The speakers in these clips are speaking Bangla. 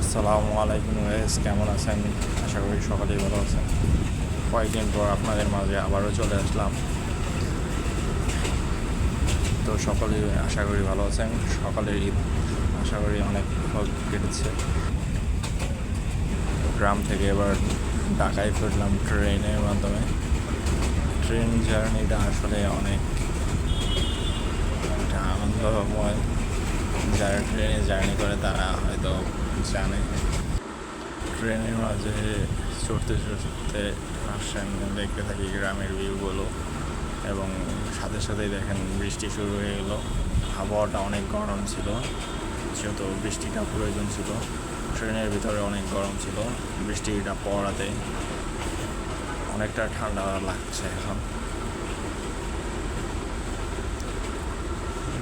আসসালামু আলাইকুম গাইস, কেমন আছেন? আশা করি সকলেই ভালো আছেন। কয়েকদিন পর আপনাদের মাঝে আবারও চলে আসলাম। তো সকলেই আশা করি ভালো আছেন। সকালের ঈদ আশা করি অনেক ভালো কেটেছে। গ্রাম থেকে এবার ঢাকায় ফিরলাম ট্রেনের মাধ্যমে। ট্রেন জার্নিটা আসলে অনেক একটা আনন্দময়। যারা ট্রেনে জার্নি করে তারা হয়তো জানে। ট্রেনের মাঝে চড়তে চড়তে সামনে দেখতে থাকি গ্রামের ভিউগুলো, এবং সাথে সাথেই দেখেন বৃষ্টি শুরু হয়ে গেল। আবহাওয়াটা অনেক গরম ছিল, যেহেতু বৃষ্টিটা প্রয়োজন ছিল। ট্রেনের ভিতরে অনেক গরম ছিল, বৃষ্টিটা পড়াতে অনেকটা ঠান্ডা লাগছে এখন।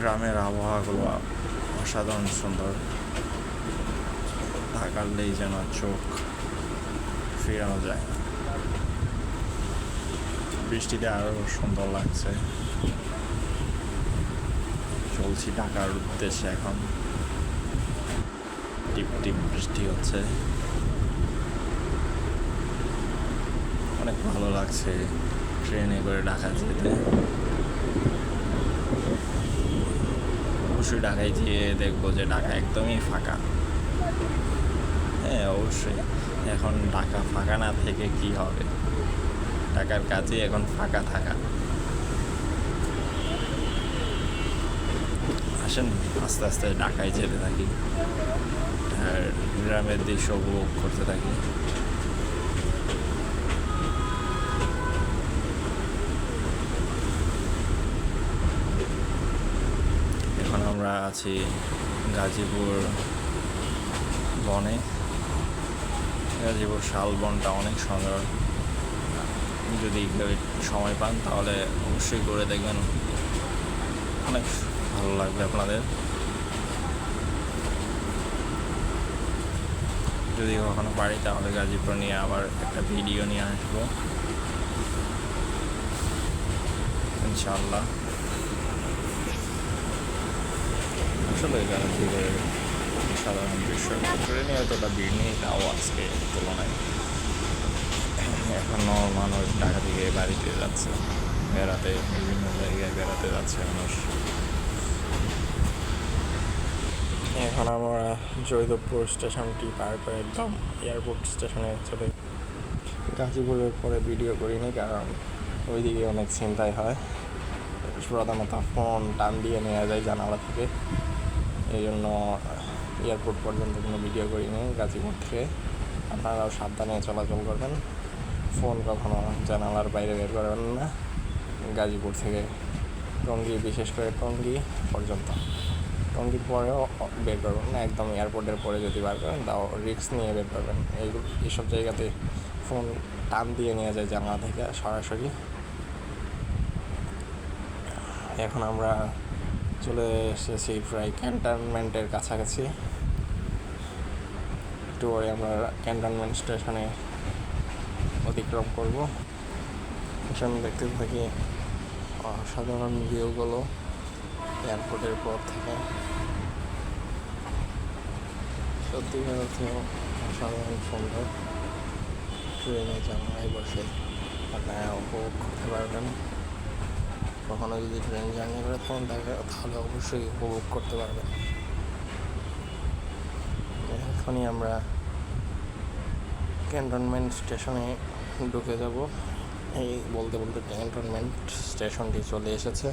গ্রামের আবহাওয়াগুলো অসাধারণ সুন্দর, তাকালেই যেন চোখ ফেরানো যায়। বৃষ্টিতে আরও সুন্দর লাগছে। চলছি ঢাকার উদ্দেশ্যে, এখন টিপ টিপ বৃষ্টি হচ্ছে, অনেক ভালো লাগছে ট্রেনে করে ঢাকা যেতে। অবশ্যই ঢাকায় গিয়ে দেখবো যে ঢাকা একদমই ফাঁকা। হ্যাঁ, অবশ্যই। এখন ঢাকা ফাঁকা না থেকে কি হবে? ঢাকার কাজে এখন ফাঁকা থাকা। আসেন আস্তে আস্তে ঢাকায় যেতে থাকি আর গ্রামের দৃশ্য উপভোগ করতে থাকি। এখন আমরা আছি গাজীপুর বনে। গাজীপুর শালবনটা অনেক সুন্দর। যদি কেউ সময় পান তাহলে অবশ্যই করে দেখবেন, অনেক ভালো লাগবে আপনাদের। যদি কখনো পারি তাহলে গাজীপুর নিয়ে আবার একটা ভিডিও নিয়ে আসবো ইনশাআল্লাহ। আসলে গাজীপুরের সাধারণ দৃশ্য ট্রেনে হয়তোটা ভিড় নেই, তাও আজকে তুলনায় এখনও মানুষ ঢাকা থেকে বাড়িতে যাচ্ছে বেড়াতে, বিভিন্ন জায়গায় বেড়াতে যাচ্ছে মানুষ। এখন আমরা জয়দেবপুর স্টেশনটি পার করে একদম এয়ারপোর্ট স্টেশনে চলে। গাজীপুরের পরে ভিডিও করিনি, কারণ ওইদিকে অনেক চিন্তাই হয়। প্রধানত ফোন টান দিয়ে নেওয়া যায় জানালা থেকে, এই জন্য এয়ারপোর্ট পর্যন্ত কোনো ভিডিও করিনি। গাজীপুর থেকে আপনারাও সাবধানে চলাচল করবেন, ফোন কখনো জানালার বাইরে বের করবেন না। গাজীপুর থেকে টঙ্গী, বিশেষ করে টঙ্গী পর্যন্ত, টঙ্গীর পরেও বের করবেন না। একদম এয়ারপোর্টের পরে যদি বার করেন তাও রিস্ক নিয়ে বের করবেন। এইসব জায়গাতে ফোন টান দিয়ে নেওয়া যায় জানলা থেকে সরাসরি। এখন আমরা চলে এসেছি প্রায় ক্যান্টনমেন্টের কাছাকাছি। একটু পরে আমরা ক্যান্টনমেন্ট স্টেশনে অতিক্রম করব। সামনে দেখতে থাকি অসাধারণ ভিউগুলো এয়ারপোর্টের পর থেকে। সত্যিকার অর্থে অসাধারণ সুন্দর। ট্রেনে জানলায় বসে আপনারা উপভোগ করতে পারবেন। কখনো যদি ট্রেন জার্নি করে থাকেন তাহলে অবশ্যই উপভোগ করতে পারবেন। এখনই আমরা ক্যান্টনমেন্ট স্টেশনে ঢুকে যাব। এই বলতে বলতে ক্যান্টনমেন্ট স্টেশনটি চলে এসেছে।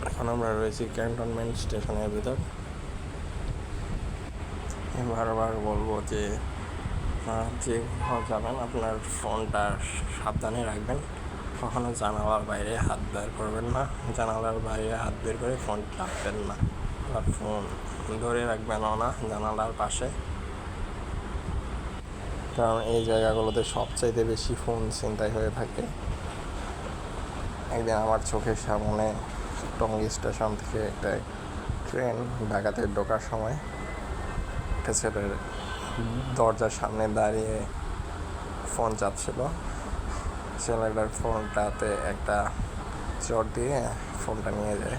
এখন আমরা রয়েছি ক্যান্টনমেন্ট স্টেশনের ভিতর। বারবার বলবো যে যে যাবেন আপনার ফোনটা সাবধানে রাখবেন, কখনো জানালার বাইরে হাত বের করবেন না। জানালার বাইরে হাত বের করে ফোন রাখবেন না, আর ফোন ধরে রাখবেনও না জানালার পাশে, কারণ এই জায়গাগুলোতে সবচাইতে বেশি ফোন ছিনতাই হয়ে থাকে। একদিন আমার চোখের সামনে টঙ্গী স্টেশন থেকে একটা ট্রেন ঢাকাতে ঢোকার সময় একটা ছেলের দরজার সামনে দাঁড়িয়ে ফোন চাচ্ছিল। ছেলেটার ফোনটাতে একটা চট দিয়ে ফোনটা নিয়ে যায়।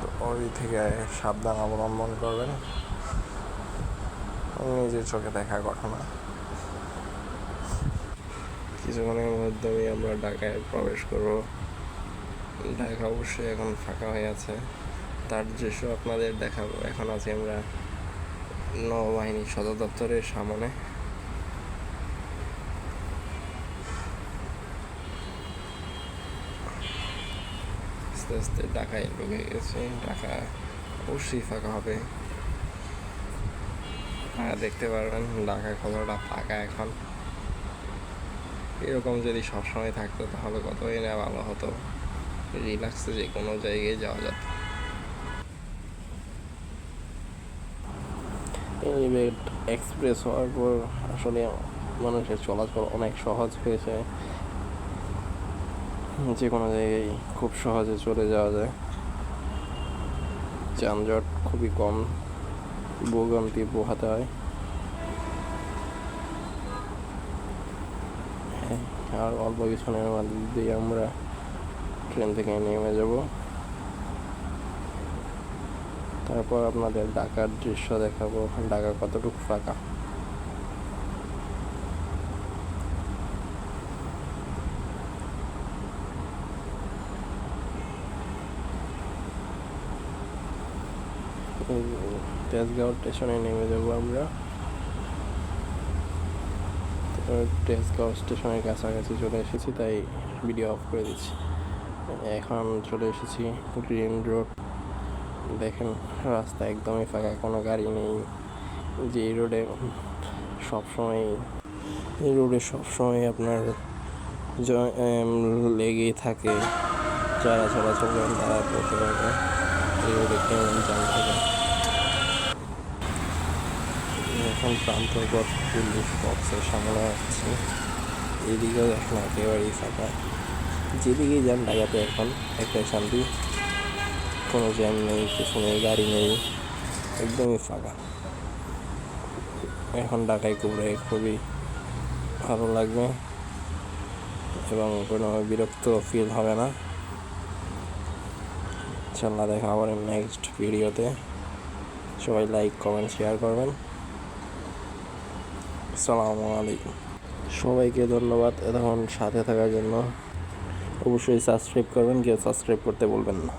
তো ওই থেকে সাবধান অবলম্বন করবেন। নিজের চোখে দেখা ঘটনা। কিছুক্ষণের মাধ্যমে আমরা ঢাকায় প্রবেশ করব। ঢাকা অবশ্যই এখন ফাঁকা হয়ে আছে, তার দৃশ্য আপনাদের দেখাবো। এখন আছি আমরা নৌবাহিনী সদর দপ্তরের সামনে। আস্তে আস্তে ঢাকায় ঢুকে গেছে। ঢাকা অবশ্যই ফাঁকা হবে, দেখতে পারবেন ঢাকায় কতটা ফাঁকা এখন। এরকম যদি সবসময় থাকতো তাহলে কতই না ভালো হতো, রিল্যাক্সে যে কোনো জায়গায় যাওয়া যেত। এলিভেট এক্সপ্রেস হওয়ার পর আসলে মানুষের চলাচল অনেক সহজ হয়েছে, যে কোনো জায়গায় খুব সহজে চলে যাওয়া যায়। যানজট খুবই কম, ভোগান্তি পোহাতে হয়। আর অল্প কিছুক্ষণের মধ্যে দিয়ে আমরা ট্রেন থেকে নেমে যাব। তারপর আপনাদের ঢাকার দৃশ্য দেখাবো, ঢাকা কতটুকু ফাঁকা। তেজগাঁও স্টেশনে নেমে যাব আমরা। তেজগাঁও স্টেশনের কাছাকাছি চলে এসেছি, তাই ভিডিও অফ করে দিচ্ছি। এখন চলে এসেছি গ্রিন রোড। দেখেন রাস্তা একদমই ফাঁকা, কোনো গাড়ি নেই। যে রোডে সবসময় আপনার লেগেই থাকে। যারা চলাচল করেন তারা বলতে পারবে এই রোডে কেমন জ্যাম থাকে। এখন প্রান্তপথ পুলিশ বক্সের সামনে আসছে। এদিকেও এখন একেবারেই ফাঁকা। যেদিকেই যান ঢাকাতে এখন একটাই শান্তি, কোনো জ্যাম নেই, কিছু নেই, গাড়ি নেই, একদমই ফাঁকা। এখন ঢাকায় ঘুরে খুবই ভালো লাগবে এবং কোনো বিরক্ত ফিল হবে না। ইনশাল্লাহ দেখা আবার নেক্সট ভিডিওতে। সবাই লাইক, কমেন্ট, শেয়ার করবেন। আসসালামু আলাইকুম। সবাইকে ধন্যবাদ এতক্ষণ সাথে থাকার জন্য। অবশ্যই সাবস্ক্রাইব করবেন, কেউ সাবস্ক্রাইব করতে বলবেন না।